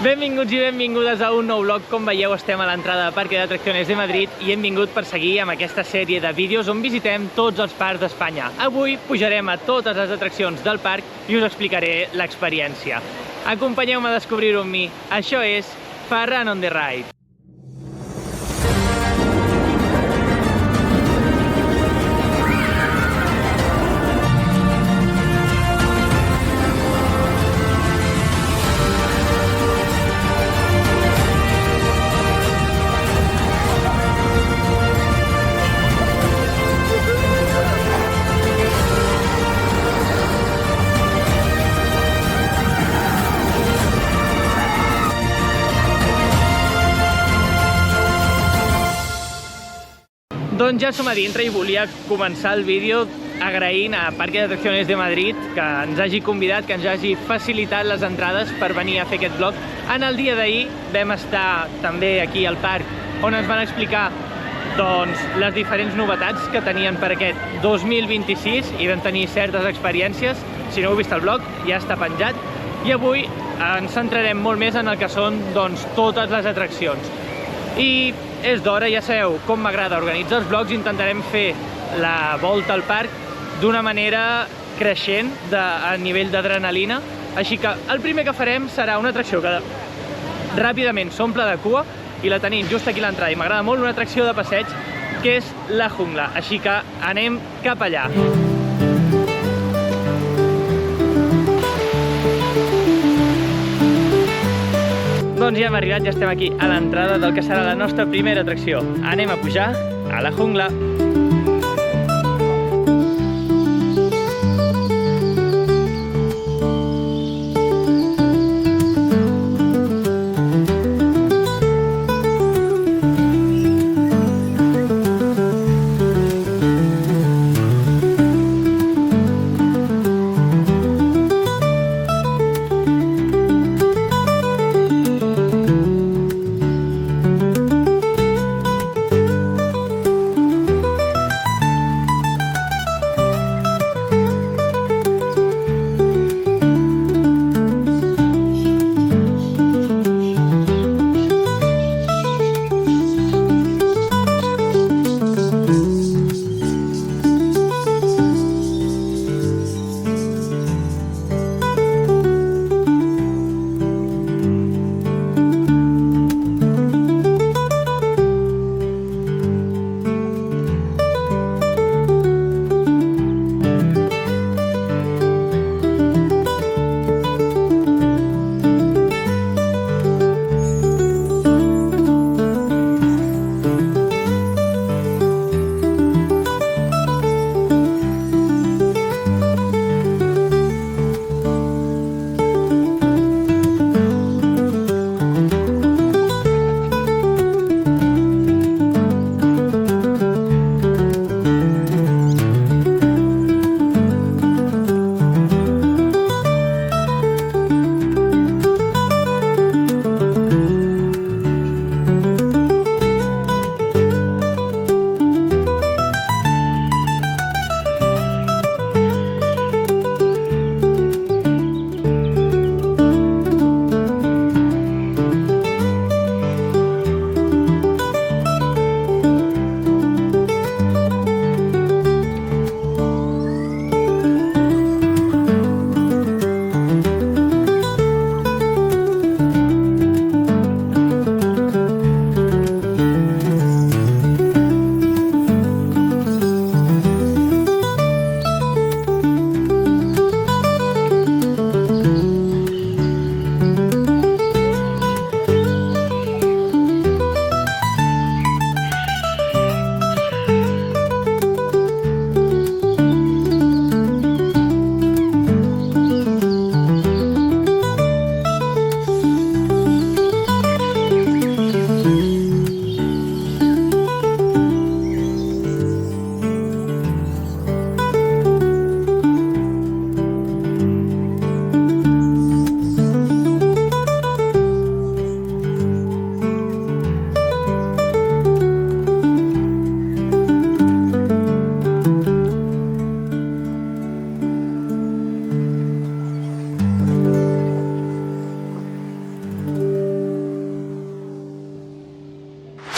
Benvinguts i benvingudes a un nou vlog. Com veieu, estem a l'entrada del Parque d'Atracciones de Madrid i hem vingut per seguir amb aquesta sèrie de vídeos on visitem tots els parcs d'Espanya. Avui pujarem a totes les atraccions del parc i us explicaré l'experiència. Acompanyeu-me a descobrir-ho amb mi. Això és Fun on the Ride. Doncs ja som a dintre i volia començar el vídeo agraint a Parque d'Atracciones de Madrid que ens hagi convidat, que ens hagi facilitat les entrades per venir a fer aquest vlog. En el dia d'ahir vam estar també aquí al parc on ens van explicar les diferents novetats que tenien per aquest 2026 i vam tenir certes experiències. Si no heu vist el vlog, ja està penjat. I avui ens centrarem molt més en el que són totes les atraccions. I és d'hora, ja sabeu com m'agrada organitzar els vlogs, intentarem fer la volta al parc d'una manera creixent a nivell d'adrenalina, així que el primer que farem serà una atracció que ràpidament s'omple de cua i la tenim just aquí a l'entrada i m'agrada molt, una atracció de passeig que és la jungla, així que anem cap allà. Doncs ja hem arribat, ja estem aquí a l'entrada del que serà la nostra primera atracció. Anem a pujar a la jungla.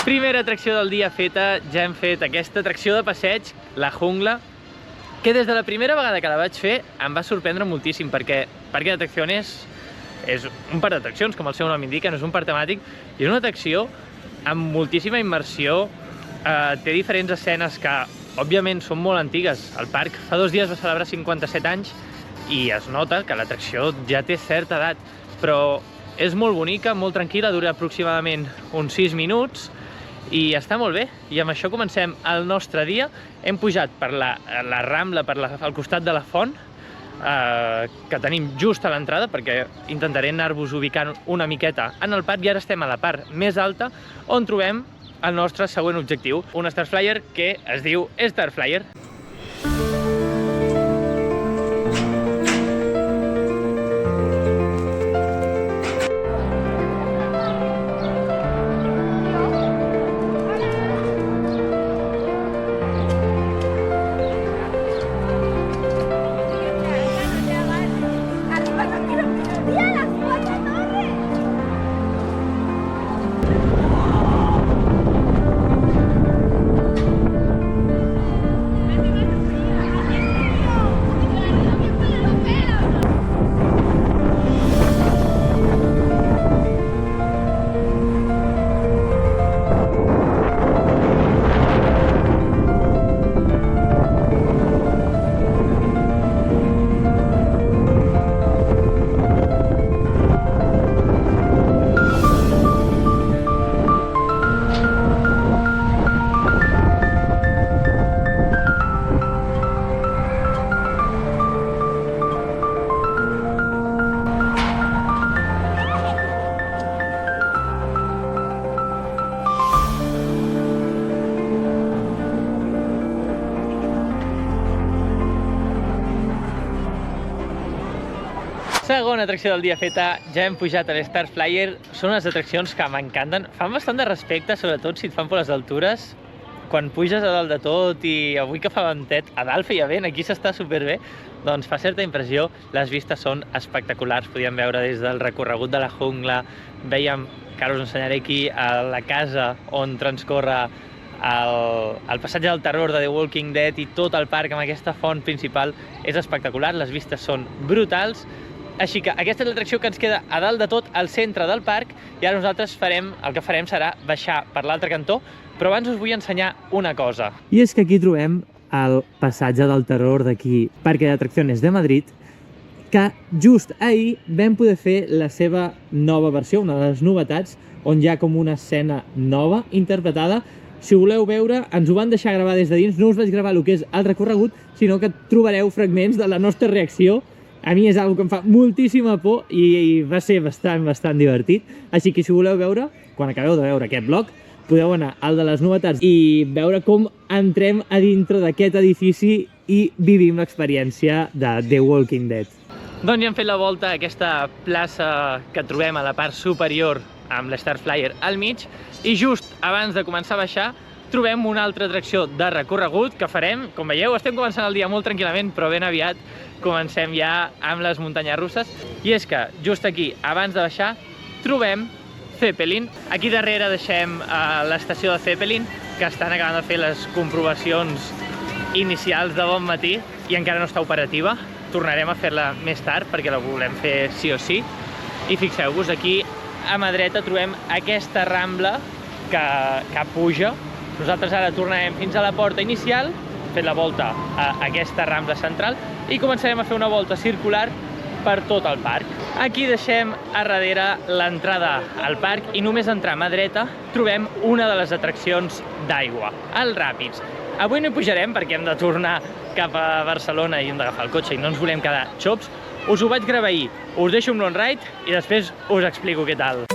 Primera atracció del dia feta, ja hem fet aquesta atracció de passeig, la jungla, que des de la primera vegada que la vaig fer em va sorprendre moltíssim, perquè Parque de Atracciones és un parc d'atraccions, com el seu nom indica, no és un parc temàtic, i és una atracció amb moltíssima immersió, té diferents escenes que, òbviament, són molt antigues. El parc fa 2 dies va celebrar 57 anys i es nota que l'atracció ja té certa edat, però és molt bonica, molt tranquil·la, dura aproximadament uns 6 minuts i està molt bé. I amb això comencem el nostre dia. Hem pujat per la Rambla, al costat de la font, que tenim just a l'entrada, perquè intentaré anar-vos ubicant una miqueta en el parc, i ara estem a la part més alta on trobem el nostre següent objectiu, un Star Flyer que es diu Star Flyer. Segona atracció del dia feta, ja hem pujat a l'Star Flyer. Són unes atraccions que m'encanten, fan bastant de respecte, sobretot si et fan por les altures. Quan puges a dalt de tot, i avui que fa ventet, a dalt feia vent, aquí s'està superbé, doncs fa certa impressió. Les vistes són espectaculars, podíem veure des del recorregut de la jungla, veiem, que ara us ensenyaré aquí, a la casa on transcorre el passatge del terror de The Walking Dead, i tot el parc amb aquesta font principal és espectacular, les vistes són brutals. Així que aquesta és l'atracció que ens queda a dalt de tot, al centre del parc, i ara nosaltres el que farem serà baixar per l'altre cantó, però abans us vull ensenyar una cosa. I és que aquí trobem el passatge del terror d'aquí, Parque de Atracciones de Madrid, que just ahir vam poder fer la seva nova versió, una de les novetats, on hi ha com una escena nova, interpretada. Si ho voleu veure, ens ho van deixar gravar des de dins, no us vaig gravar el que és el recorregut, sinó que trobareu fragments de la nostra reacció. A mi és una que em fa moltíssima por i va ser bastant divertit. Així que si ho voleu veure, quan acabeu de veure aquest vlog, podeu anar al de les novetats i veure com entrem a dintre d'aquest edifici i vivim l'experiència de The Walking Dead. Doncs ja hem fet la volta a aquesta plaça que trobem a la part superior amb l'Star Flyer al mig, i just abans de començar a baixar trobem una altra atracció de recorregut que farem. Com veieu, estem començant el dia molt tranquil·lament, però ben aviat comencem ja amb les muntanyes russes. I és que just aquí, abans de baixar, trobem Zeppelin. Aquí darrere deixem l'estació de Zeppelin, que estan acabant de fer les comprovacions inicials de bon matí i encara no està operativa. Tornarem a fer-la més tard perquè la volem fer sí o sí. I fixeu-vos, aquí a mà dreta trobem aquesta rambla que puja. Nosaltres ara tornarem fins a la porta inicial, fet la volta a aquesta rambla central, i començarem a fer una volta circular per tot el parc. Aquí deixem a darrere l'entrada al parc, i només entrar a mà dreta trobem una de les atraccions d'aigua, els ràpids. Avui no hi pujarem perquè hem de tornar cap a Barcelona i hem d'agafar el cotxe i no ens volem quedar xops. Us ho vaig gravar ahir, us deixo un on-ride i després us explico què tal.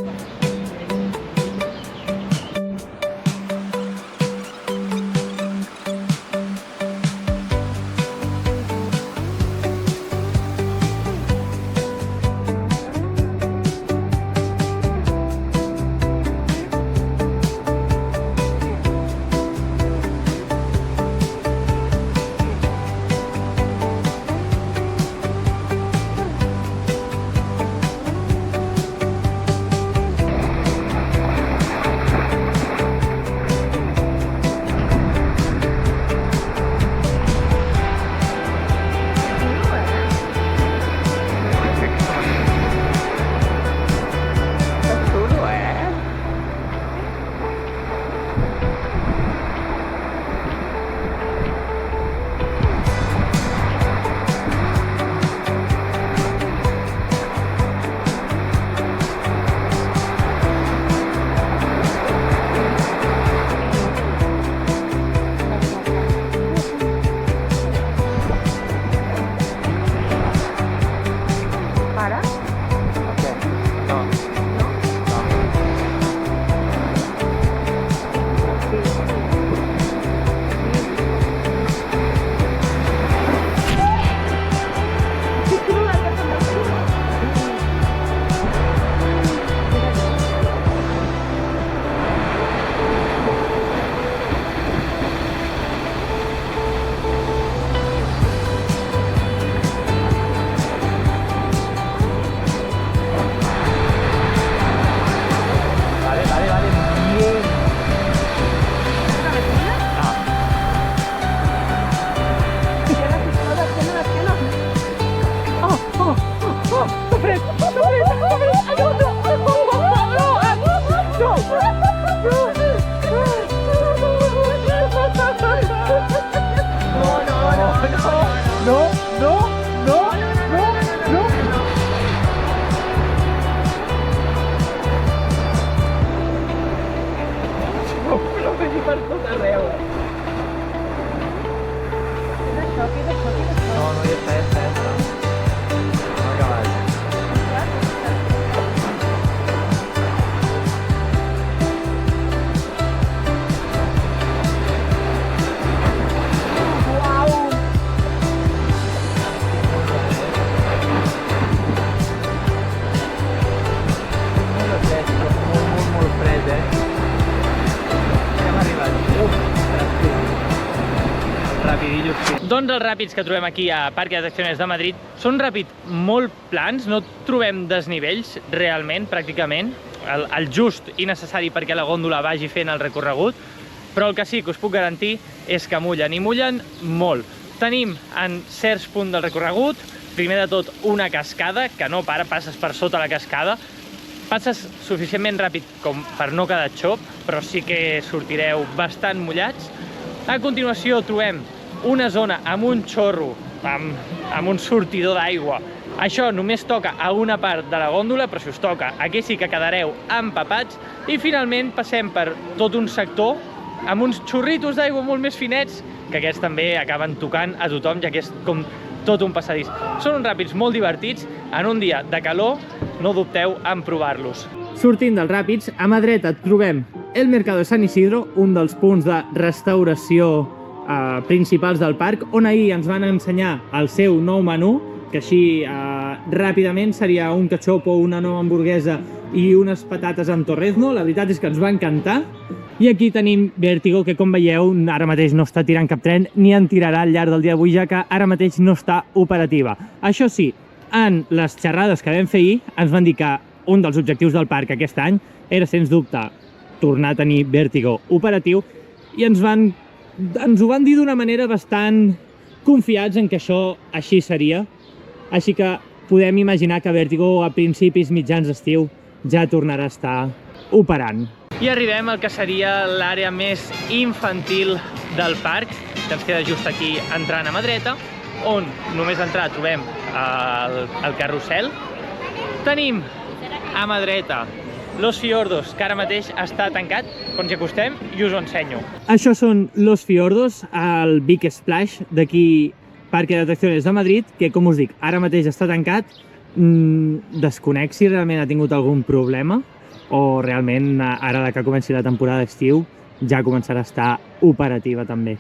Doncs els ràpids que trobem aquí a Parque de Atracciones de Madrid són ràpids molt plans, no trobem desnivells realment, pràcticament, el just i necessari perquè la gòndola vagi fent el recorregut, però el que sí que us puc garantir és que mullen, i mullen molt. Tenim en certs punts del recorregut, primer de tot una cascada, que no para, passes per sota la cascada, passes suficientment ràpid com per no quedar xop, però sí que sortireu bastant mullats. A continuació trobem una zona amb un xorro, amb un sortidor d'aigua. Això només toca a una part de la gòndola, però si us toca, aquí sí que quedareu empapats. I finalment passem per tot un sector amb uns xorritos d'aigua molt més finets, que aquests també acaben tocant a tothom, ja que és com tot un passadís. Són uns ràpids molt divertits, en un dia de calor, no dubteu en provar-los. Sortint dels ràpids, a mà dreta trobem el Mercado de San Isidro, un dels punts de restauració principals del parc, on ahir ens van ensenyar el seu nou menú, que així ràpidament seria un cachopo, una nova hamburguesa i unes patates amb torrezno. La veritat és que ens va encantar. I aquí tenim Vértigo, que com veieu ara mateix no està tirant cap tren, ni en tirarà al llarg del dia d'avui, ja que ara mateix no està operativa. Això sí, en les xerrades que vam fer ahir ens van dir que un dels objectius del parc aquest any era, sens dubte, tornar a tenir Vértigo operatiu, i ens ho van dir d'una manera bastant confiats en que això així seria. Així que podem imaginar que Vértigo a principis mitjans d'estiu ja tornarà a estar operant. I arribem al que seria l'àrea més infantil del parc, que ens queda just aquí entrant a mà dreta, on només entrar trobem el carrusel. Tenim a mà dreta Los Fiordos, que ara mateix està tancat, però ens hi acostem i us ho ensenyo. Això són Los Fiordos, el Big Splash d'aquí Parque de Atracciones de Madrid, que, com us dic, ara mateix està tancat. Desconec si realment ha tingut algun problema o realment ara que comenci la temporada d'estiu ja començarà a estar operativa també.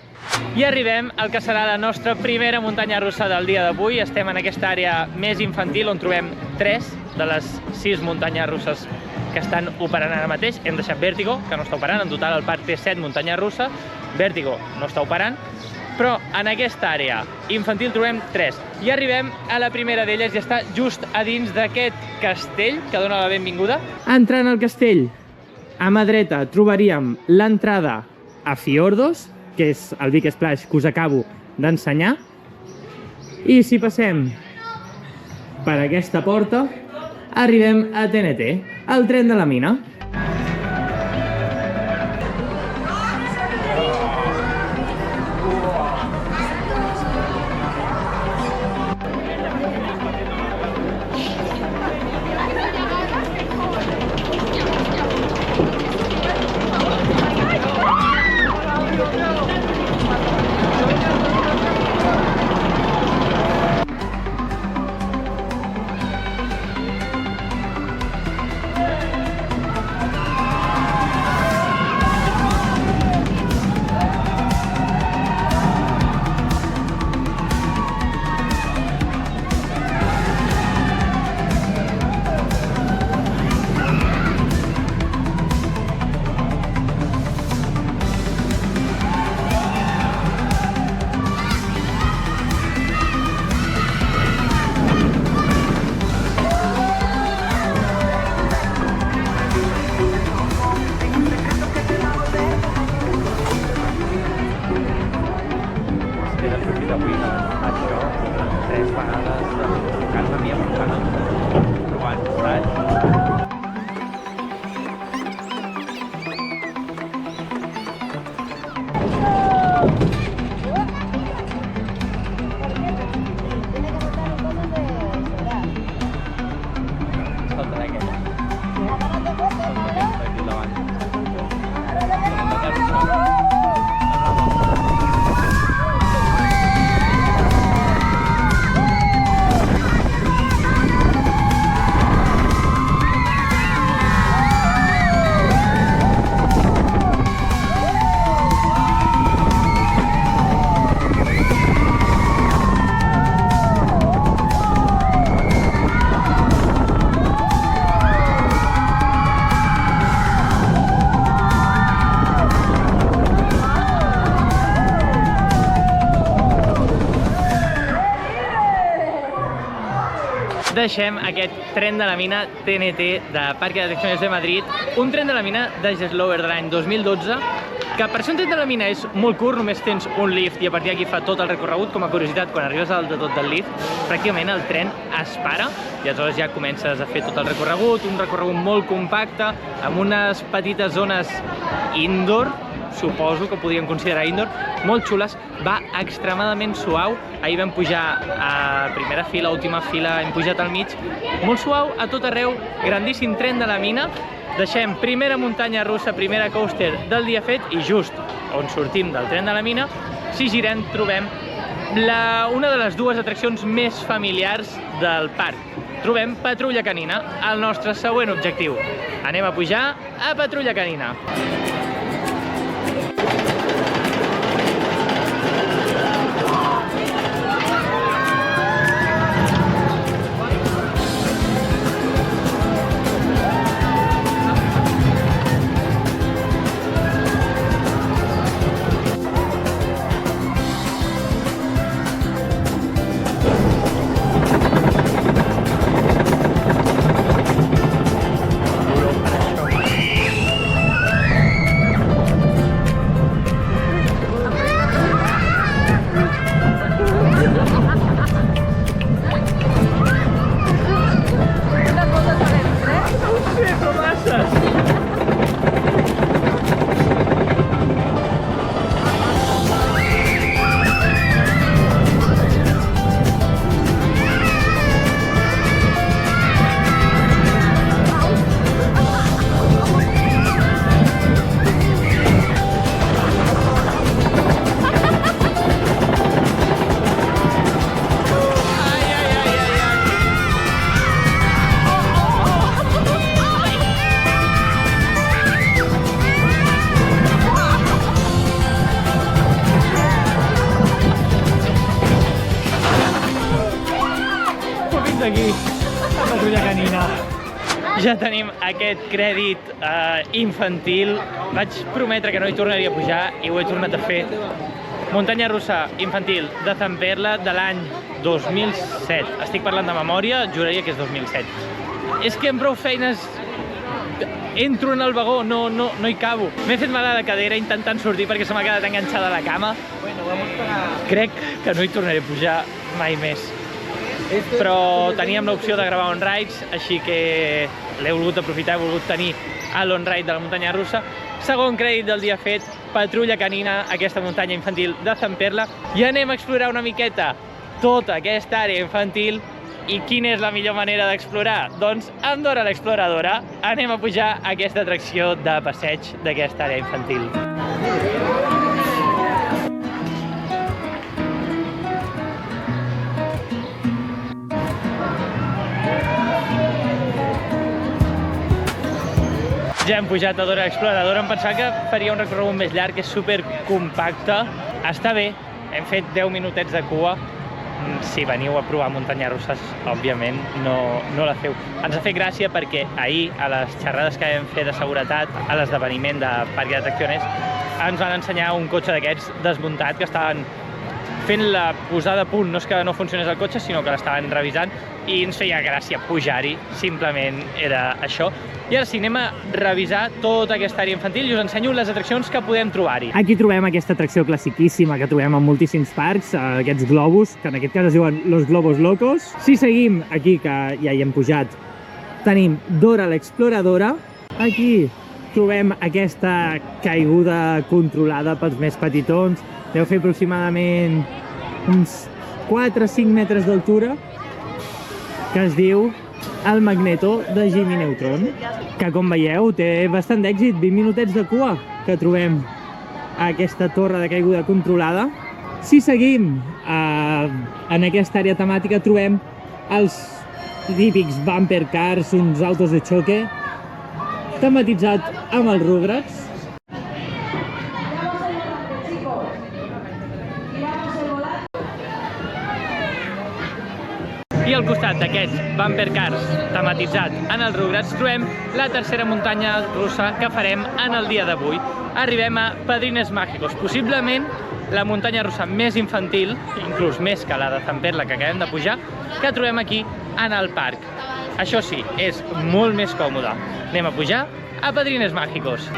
I arribem al que serà la nostra primera muntanya russa del dia d'avui. Estem en aquesta àrea més infantil on trobem 3 de les 6 muntanyes russes que estan operant ara mateix. Hem deixat Vértigo, que no està operant. En total el parc té 7 muntanyes russes. Vértigo no està operant. Però en aquesta àrea infantil trobem 3. I arribem a la primera d'elles i està just a dins d'aquest castell que dona la benvinguda. Entrant al castell, a mà dreta trobaríem l'entrada a Fiordos, que és el Big Splash que us acabo d'ensenyar. I si passem per aquesta porta, arribem a TNT, el tren de la mina. deixem aquest tren de la mina TNT de Parque de Atracciones de Madrid, un tren de la mina de Slower de l'any 2012, que per ser un tren de la mina és molt curt, només tens un lift i a partir d'aquí fa tot el recorregut. Com a curiositat, quan arribes al de tot del lift, pràcticament el tren es para i aleshores ja comences a fer tot el recorregut, un recorregut molt compacte, amb unes petites zones indoor, suposo que podríem considerar indoor, molt xules, va extremadament suau. Ahir vam pujar a primera fila, última fila, hem pujat al mig, molt suau a tot arreu, grandíssim tren de la mina. Deixem primera muntanya russa, primera coaster del dia fet i just on sortim del tren de la mina, si girem trobem una de les dues atraccions més familiars del parc. Trobem Patrulla Canina, el nostre següent objectiu. Anem a pujar a Patrulla Canina. Aquí, a Patrulla Canina. Ja tenim aquest crèdit infantil. Vaig prometre que no hi tornaria a pujar i ho he tornat a fer. Muntanya russa infantil de Zamperla de l'any 2007. Estic parlant de memòria, juraria que és 2007. És que amb prou feines entro en el vagó, no hi cabo. M'he fet mal a la cadera intentant sortir perquè se m'ha quedat enganxada a la cama. Crec que no hi tornaré a pujar mai més. Però teníem l'opció de gravar on-rides, així que l'he volgut aprofitar, he volgut tenir l'on-ride de la muntanya russa. Segon crèdit del dia fet, Patrulla Canina, aquesta muntanya infantil de Zamperla. I anem a explorar una miqueta tota aquesta àrea infantil. I quina és la millor manera d'explorar? Doncs amb Dora l'exploradora anem a pujar a aquesta atracció de passeig d'aquesta àrea infantil. Ja hem pujat a Dora l'exploradora, em pensava que faria un recorregut més llarg, que és super compacte. Està bé, hem fet 10 minutets de cua. Si veniu a provar muntanyes russes, òbviament no la feu. Ens ha fet gràcia perquè ahir, a les xerrades que vam fer de seguretat, a l'esdeveniment de Parque d'Atracciones, ens van ensenyar un cotxe d'aquests desmuntat que estaven fent la posada a punt. No és que no funcionés el cotxe, sinó que l'estaven revisant i ens feia gràcia pujar-hi, simplement era això. I ara sí, anem a revisar tota aquesta àrea infantil i us ensenyo les atraccions que podem trobar-hi. Aquí trobem aquesta atracció classiquíssima que trobem en moltíssims parcs, aquests globus, que en aquest cas es diuen Los Globos Locos. Si seguim aquí, que ja hi hem pujat, tenim Dora l'exploradora. Aquí trobem aquesta caiguda controlada pels més petitons. Deu fer aproximadament uns 4-5 metres d'altura, que es diu el Magneto de Jimmy Neutron, que com veieu té bastant d'èxit, 20 minutets de cua que trobem a aquesta torre de caiguda controlada. Si seguim en aquesta àrea temàtica trobem els típics bumper cars, uns autos de xoque, tematitzat amb els Rugrats. I al costat d'aquests bumper cars tematitzat en els Rugrats trobem la tercera muntanya russa que farem en el dia d'avui. Arribem a Padrines Mágicos, possiblement la muntanya russa més infantil, inclús més que la de Zamperla que acabem de pujar, que trobem aquí en el parc. Això sí, és molt més còmode. Anem a pujar a Padrines Mágicos.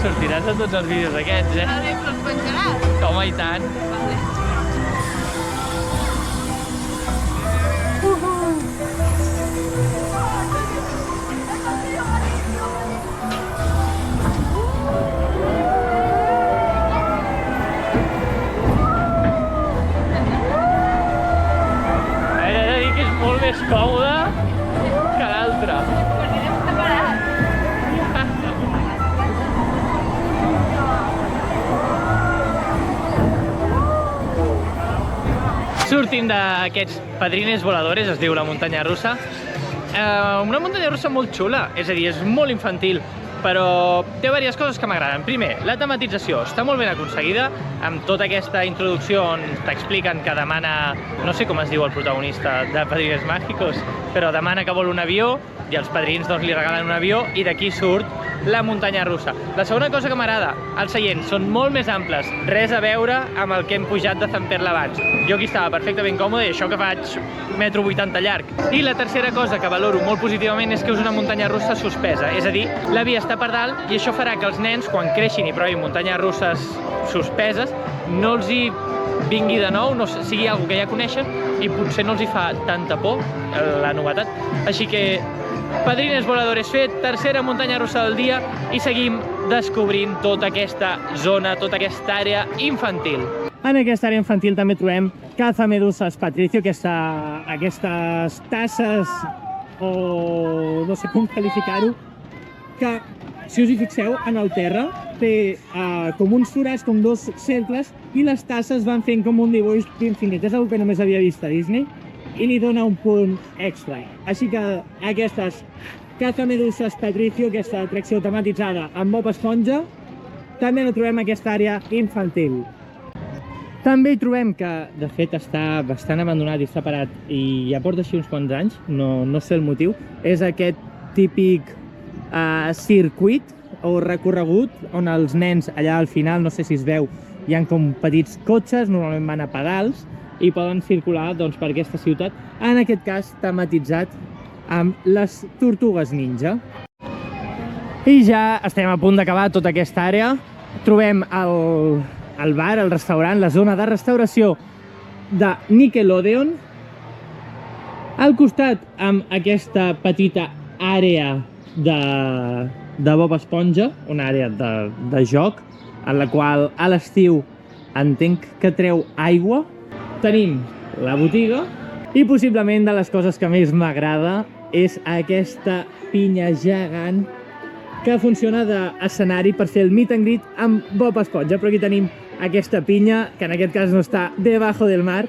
Sortiràs a tots els vídeos aquests, eh? Vale, però els penjaràs? Home, i tant. Vale. He de dir que és molt més còmode que l'altre. Perquè anem separats. Sortim d'aquests Padrines Voladores, es diu la muntanya russa. Una muntanya russa molt xula, és a dir, és molt infantil, però té diverses coses que m'agraden. Primer, la tematització està molt ben aconseguida, amb tota aquesta introducció on t'expliquen que demana, no sé com es diu el protagonista de Padrines Mágicos, però demana que vol un avió i els padrins doncs li regalen un avió i d'aquí surt la muntanya russa. La segona cosa que m'agrada, els seients són molt més amples, res a veure amb el que hem pujat de Zamperla abans. Jo aquí estava perfectament còmode i això que faig 1,80 m llarg. I la tercera cosa que valoro molt positivament és que és una muntanya russa suspesa, és a dir, la via està per dalt i això farà que els nens, quan creixin i provin muntanyes russes suspeses, no els hi vingui de nou, no sigui alguna que ja coneixen i potser no els hi fa tanta por la novetat. Així que Padrines Voladores fet, tercera muntanya russa del dia i seguim descobrint tota aquesta zona, tota aquesta àrea infantil. En aquesta àrea infantil també trobem Cazamedusas Patricio, aquestes tasses, o no sé com qualificar-ho, que, si us hi fixeu, en el terra té com uns forats, com dos cercles, i les tasses van fent com un dibuix infinit. És una que només havia vist a Disney i li dona un punt extra. Així que aquestes Cazamedusas Patricio, aquesta atracció tematitzada amb Bob Esponja, també la trobem en aquesta àrea infantil. També hi trobem que, de fet, està bastant abandonat i està parat i ja porta així uns quants anys, no sé el motiu. És aquest típic circuit o recorregut on els nens allà al final, no sé si es veu, hi ha com petits cotxes, normalment van a pedals i poden circular doncs, per aquesta ciutat, en aquest cas tematitzat amb les tortugues ninja. I ja estem a punt d'acabar tota aquesta àrea. Trobem el bar, el restaurant, la zona de restauració de Nickelodeon. Al costat, amb aquesta petita àrea de Bob Esponja, una àrea de joc, en la qual a l'estiu entenc que treu aigua. Tenim la botiga i possiblement de les coses que més m'agrada és aquesta pinya gegant que funciona d'escenari per fer el meet and greet amb Bob Esponja. Però aquí tenim aquesta pinya, que en aquest cas no està debajo del mar,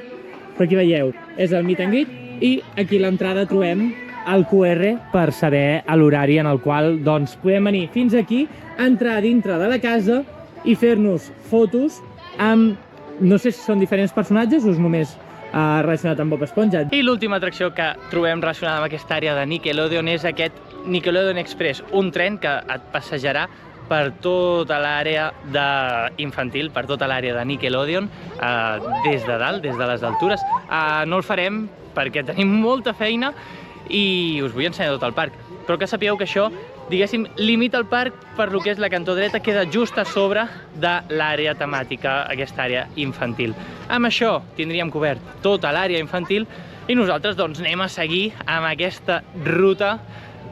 però aquí veieu, és el meet and greet i aquí a l'entrada trobem el QR per saber l'horari en el qual doncs, podem venir fins aquí, entrar dintre de la casa i fer-nos fotos amb, no sé si són diferents personatges o és només relacionat amb Bob Esponja. I l'última atracció que trobem relacionada amb aquesta àrea de Nickelodeon és aquest Nickelodeon Express, un tren que et passejarà per tota l'àrea infantil, per tota l'àrea de Nickelodeon, des de dalt, des de les altures. No el farem perquè tenim molta feina i us vull ensenyar tot el parc. Però que sapigueu que això, diguéssim, limita el parc per lo que és la cantó dreta, queda just a sobre de l'àrea temàtica, aquesta àrea infantil. Amb això tindríem cobert tota l'àrea infantil i nosaltres doncs anem a seguir amb aquesta ruta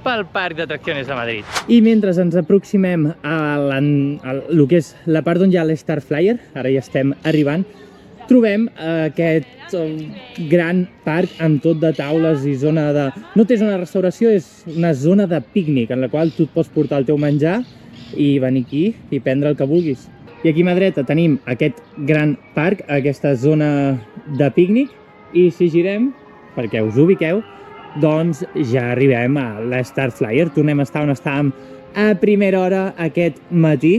pel Parc d'Atracciones de Madrid. I mentre ens aproximem a lo que és la part on hi ha l'Star Flyer, ara ja estem arribant, trobem aquest gran parc amb tot de taules i zona de... No té zona de restauració, és una zona de pícnic en la qual tu et pots portar el teu menjar i venir aquí i prendre el que vulguis. I aquí a mà dreta tenim aquest gran parc, aquesta zona de pícnic, i si girem, perquè us ubiqueu, doncs ja arribem a l'Star Flyer. Tornem a estar on estàvem a primera hora aquest matí.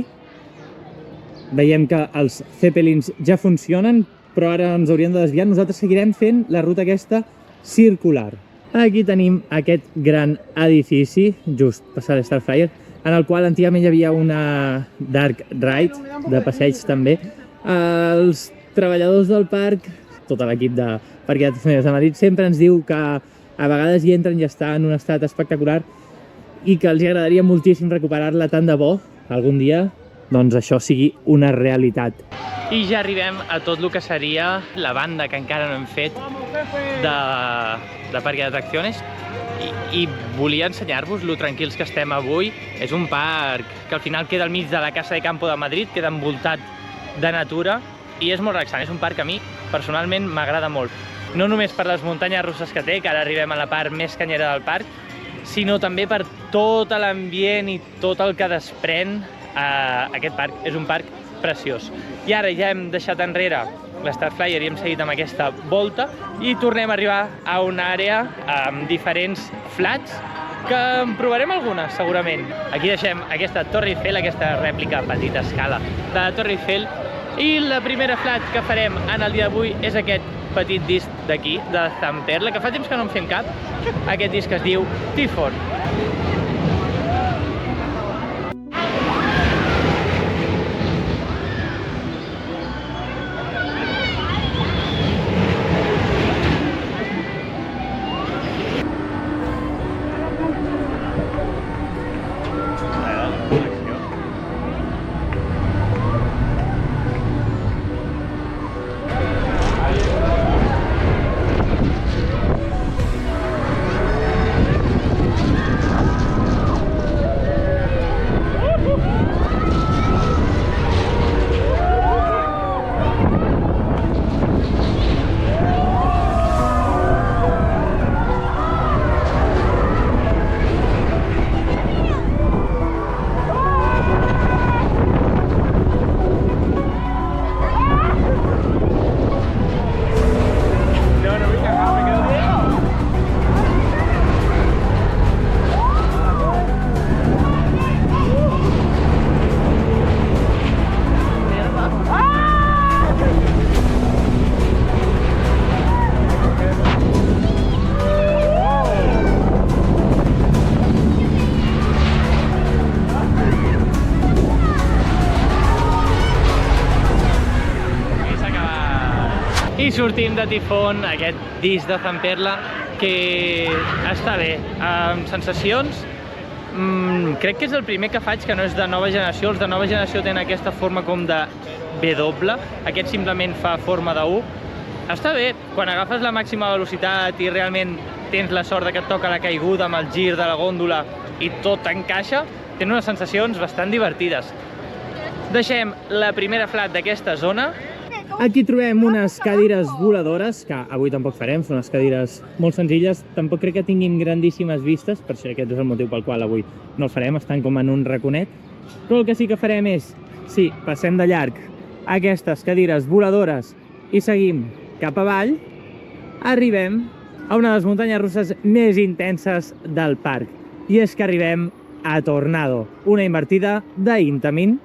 Veiem que els Zeppelins ja funcionen, però ara ens hauríem de desviar. Nosaltres seguirem fent la ruta aquesta circular. Aquí tenim aquest gran edifici, just passar l'Star Flyer, en el qual antigament hi havia una dark ride de passeig també. Els treballadors del parc, tot l'equip de Parc d'Atracciones de Madrid, sempre ens diu que a vegades hi entren i està en un estat espectacular i que els agradaria moltíssim recuperar-la, tant de bo algun dia doncs això sigui una realitat. I ja arribem a tot el que seria la banda que encara no hem fet de Parc d'Atracciones i volia ensenyar-vos lo tranquils que estem avui. És un parc que al final queda al mig de la Casa de Campo de Madrid, queda envoltat de natura i és molt relaxant. És un parc que a mi personalment m'agrada molt. No només per les muntanyes russes que té, que ara arribem a la part més canyera del parc, sinó també per tot l'ambient i tot el que desprèn aquest parc. És un parc preciós. I ara ja hem deixat enrere l'Star Flyer i hem seguit amb aquesta volta i tornem a arribar a una àrea amb diferents flats que en provarem algunes, segurament. Aquí deixem aquesta Torre Eiffel, aquesta rèplica a petita escala de la Torre Eiffel, i la primera flat que farem en el dia d'avui és aquest petit disc d'aquí, de Zamperla, que fa temps que no en fem cap. Aquest disc es diu Typhoon. I sortim de Typhoon, aquest disc de Zamperla, que està bé, amb sensacions. Crec que és el primer que faig que no és de nova generació. Els de nova generació tenen aquesta forma com de W, aquest simplement fa forma de U. Està bé, quan agafes la màxima velocitat i realment tens la sort que et toca la caiguda amb el gir de la gòndola i tot encaixa, tenen unes sensacions bastant divertides. Deixem la primera flat d'aquesta zona. Aquí trobem unes cadires voladores, que avui tampoc farem, són unes cadires molt senzilles, tampoc crec que tinguin grandíssimes vistes, per això aquest és el motiu pel qual avui no el farem, estan com en un raconet. Però el que sí que farem és, sí, passem de llarg aquestes cadires voladores i seguim cap avall, arribem a una de les muntanyes russes més intenses del parc, i és que arribem a Tornado, una invertida d'Intamin.